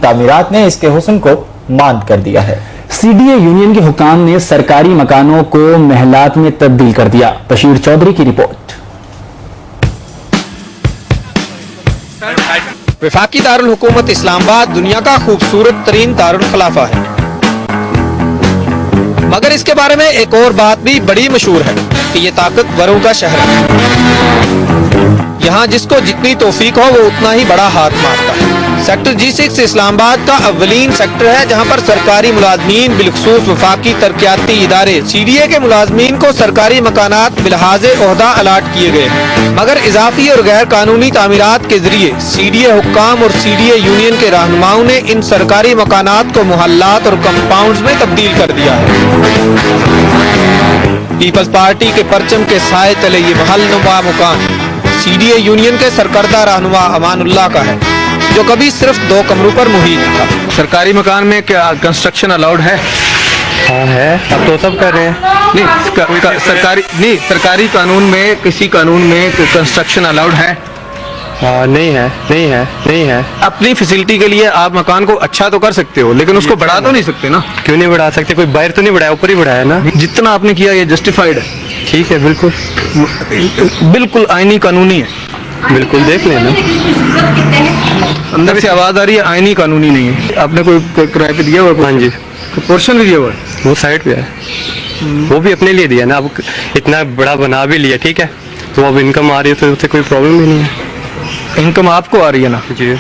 تعمیرات نے اس کے حسن کو ماند کر دیا ہے۔ سی ڈی اے یونین کے حکام نے سرکاری مکانوں کو محلات میں تبدیل کر دیا۔ بشیر چودھری کی رپورٹ۔ وفاقی دارالحکومت اسلام آباد دنیا کا خوبصورت ترین دارالخلافہ ہے، مگر اس کے بارے میں ایک اور بات بھی بڑی مشہور ہے کہ یہ طاقتوروں کا شہر ہے۔ یہاں جس کو جتنی توفیق ہو وہ اتنا ہی بڑا ہاتھ مارتا ہے۔ سیکٹر G6 اسلام آباد کا اولین سیکٹر ہے جہاں پر سرکاری ملازمین بالخصوص وفاقی ترقیاتی ادارے سی ڈی اے کے ملازمین کو سرکاری مکانات بلحاظ عہدہ الاٹ کیے گئے ہیں، مگر اضافی اور غیر قانونی تعمیرات کے ذریعے سی ڈی اے حکام اور سی ڈی اے یونین کے رہنماؤں نے ان سرکاری مکانات کو محلات اور کمپاؤنڈز میں تبدیل کر دیا ہے۔ پیپلز پارٹی کے پرچم کے سائے تلے یہ محل نما مکان سی ڈی اے یونین کے سرکردہ رہنما امان اللہ کا ہے، جو کبھی صرف 2 کمروں پر محیط تھا۔ سرکاری مکان میں کیا کنسٹرکشن الاؤڈ ہے؟ ہاں ہے، اب تو سب کر رہے ہیں۔ سرکاری قانون میں کسی قانون میں کنسٹرکشن الاؤڈ ہے؟ نہیں ہے۔ اپنی فیسلٹی کے لیے آپ مکان کو اچھا تو کر سکتے ہو لیکن اس کو بڑھا تو نہیں سکتے نا؟ کیوں نہیں بڑھا سکتے؟ کوئی باہر تو نہیں بڑھایا، اوپر ہی بڑھایا نا۔ جتنا آپ نے کیا یہ جسٹیفائیڈ ہے؟ ٹھیک ہے، بالکل آئینی قانونی ہے۔ بالکل دیکھ لینا، اندر سے آواز آ رہی ہے آئینی قانونی نہیں ہے۔ آپ نے کوئی کرائے پہ دیا ہوا؟ ہاں جی، پورشن بھی دیا ہوا ہے؟ وہ سائڈ پہ ہے، وہ بھی اپنے لیے دیا نا۔ اب اتنا بڑا بنا بھی لیا، ٹھیک ہے، تو اب انکم آ رہی ہے تو اسے کوئی پرابلم ہی نہیں ہے۔ انکم آپ کو آ رہی ہے نا؟ جی،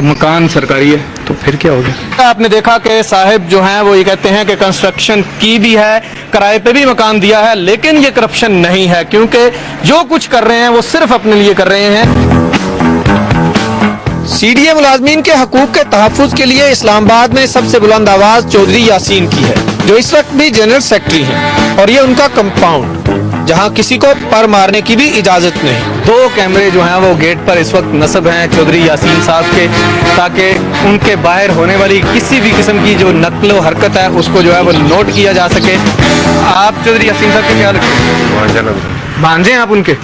مکان سرکاری ہے تو پھر کیا ہوگا؟ آپ نے دیکھا کہ صاحب جو ہیں وہ یہ کہتے ہیں کہ کنسٹرکشن کی بھی ہے، کرائے پہ بھی مکان دیا ہے، لیکن یہ کرپشن نہیں ہے کیونکہ جو کچھ کر رہے ہیں وہ صرف اپنے لیے کر رہے ہیں۔ سی ڈی اے ملازمین کے حقوق کے تحفظ کے لیے اسلام آباد میں سب سے بلند آواز چودھری یاسین کی ہے، جو اس وقت بھی جنرل سیکرٹری ہیں، اور یہ ان کا کمپاؤنڈ جہاں کسی کو پر مارنے کی بھی اجازت نہیں۔ 2 کیمرے جو ہیں وہ گیٹ پر اس وقت نصب ہیں چودھری یاسین صاحب کے، تاکہ ان کے باہر ہونے والی کسی بھی قسم کی جو نقل و حرکت ہے اس کو جو ہے وہ نوٹ کیا جا سکے۔ آپ چودھری یاسین صاحب کے کیا لگتے ہیں؟ بھانجے ہیں آپ ان کے؟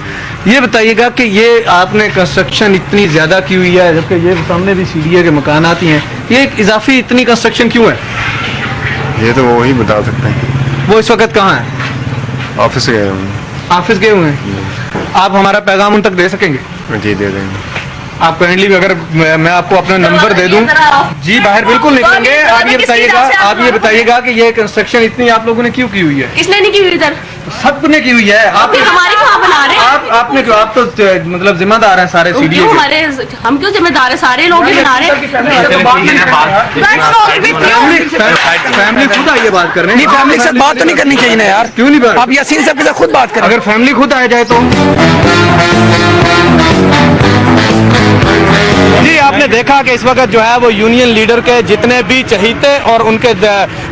یہ بتائیے گا کہ یہ آپ نے کنسٹرکشن اتنی زیادہ کی ہوئی ہے، جبکہ یہ سامنے بھی سی ڈی اے کے مکانات ہی ہیں، یہ ایک اضافی اتنی کنسٹرکشن کیوں ہے؟ یہ تو وہی بتا سکتے ہیں۔ وہ اس وقت کہاں ہیں؟ آفس گئے ہوئے ہیں۔ آفس گئے ہوئے ہیں؟ آپ ہمارا پیغام ان تک دے سکیں گے؟ جی دے دیں گے۔ آپ کائنڈلی اگر میں آپ کو اپنا نمبر دے دوں؟ جی باہر بالکل نکلیں گے۔ آپ یہ بتائیے گا کہ یہ کنسٹرکشن اتنی آپ لوگوں نے کیوں کی ہوئی ہے؟ اس نے نہیں کی ہوئی، ادھر سب نے کی ہوئی ہے۔ ہماری کہاں بنا رہے ہیں؟ آپ نے کیوں؟ آپ تو مطلب ذمہ دار ہیں سارے سی ڈی اے۔ ہم کیوں ذمہ دار ہیں؟ سارے لوگ ہی بنا رہے ہیں۔ فیملی خود آئیے بات کر رہے ہیں۔ فیملی کے ساتھ بات تو نہیں کرنی چاہیے نا یار؟ کیوں نہیں بات؟ آپ یاسین صاحب کے ساتھ خود بات کریں۔ اگر فیملی خود آ جائے تو جی آپ نے دیکھا کہ اس وقت جو ہے وہ یونین لیڈر کے جتنے بھی چہیتے اور ان کے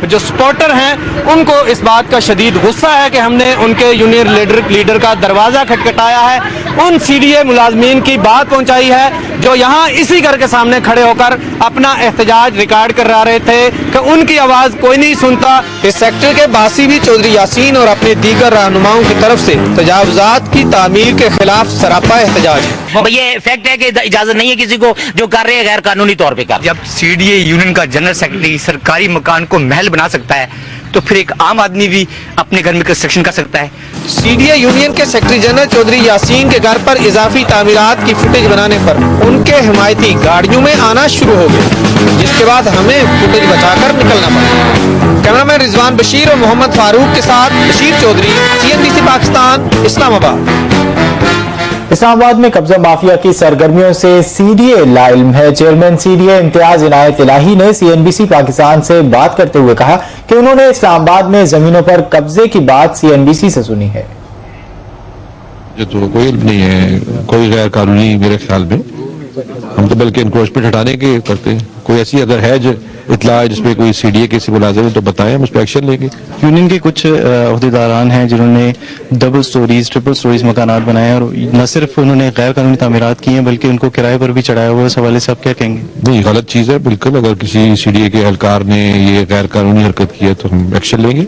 جو سپورٹر ہیں ان کو اس بات کا شدید غصہ ہے کہ ہم نے ان کے یونین لیڈر کا دروازہ کھٹکھٹایا ہے، ان سی ڈی اے ملازمین کی بات پہنچائی ہے جو یہاں اسی گھر کے سامنے کھڑے ہو کر اپنا احتجاج ریکارڈ کر رہے تھے کہ ان کی آواز کوئی نہیں سنتا۔ اس سیکٹر کے باسی بھی چودھری یاسین اور اپنے دیگر رہنماؤں کی طرف سے تجاوزات کی تعمیر کے خلاف سراپا احتجاج ہے۔ یہ فیکٹ ہے کہ اجازت نہیں ہے کسی کو جو کر رہے ہیں غیر قانونی طور پہ کر۔ جب سی ڈی اے یونین کا جنرل سیکرٹری سرکاری مکان کو محل بنا سکتا ہے تو پھر ایک عام آدمی بھی اپنے گھر میں کنسٹرکشن کر سکتا ہے۔ سی ڈی اے یونین کے سیکرٹری جنرل چودھری یاسین کے گھر پر اضافی تعمیرات کی فوٹیج بنانے پر ان کے حمایتی گاڑیوں میں آنا شروع ہو گئے، جس کے بعد ہمیں فوٹیج بچا کر نکلنا پڑا۔ کیمرامین رضوان بشیر اور محمد فاروق کے ساتھ بشیر چودھری، CNBC پاکستان، اسلام آباد۔ اسلام آباد میں قبضہ مافیا کی سرگرمیوں سے سی ڈی اے لاعلم ہے۔ چیئرمین سی ڈی اے امتیاز عنایت الہی نے CNBC پاکستان سے بات کرتے ہوئے کہا کہ انہوں نے اسلام آباد میں زمینوں پر قبضے کی بات CNBC سے سنی ہے۔ تو کوئی علم نہیں ہے، کوئی غیر قانونی میرے خیال میں، ہم تو بلکہ انکروچمنٹ ہٹانے کے کرتے ہیں۔ کوئی ایسی اگر ہے جو اطلاع جس پہ کوئی سی ڈی اے کسی ملازم ہے تو بتائیں، ہم اس پہ ایکشن لیں گے۔ یونین کے کچھ عہدیداران ہیں جنہوں نے ڈبل سٹوریز ٹرپل سٹوریز مکانات بنائے ہیں، اور نہ صرف انہوں نے غیر قانونی تعمیرات کی ہیں بلکہ ان کو کرائے پر بھی چڑھایا ہوا ہے۔ اس حوالے سے آپ کیا کہیں گے؟ نہیں، غلط چیز ہے بالکل۔ اگر کسی سی ڈی اے کے اہلکار نے یہ غیر قانونی حرکت کی ہے تو ہم ایکشن لیں گے۔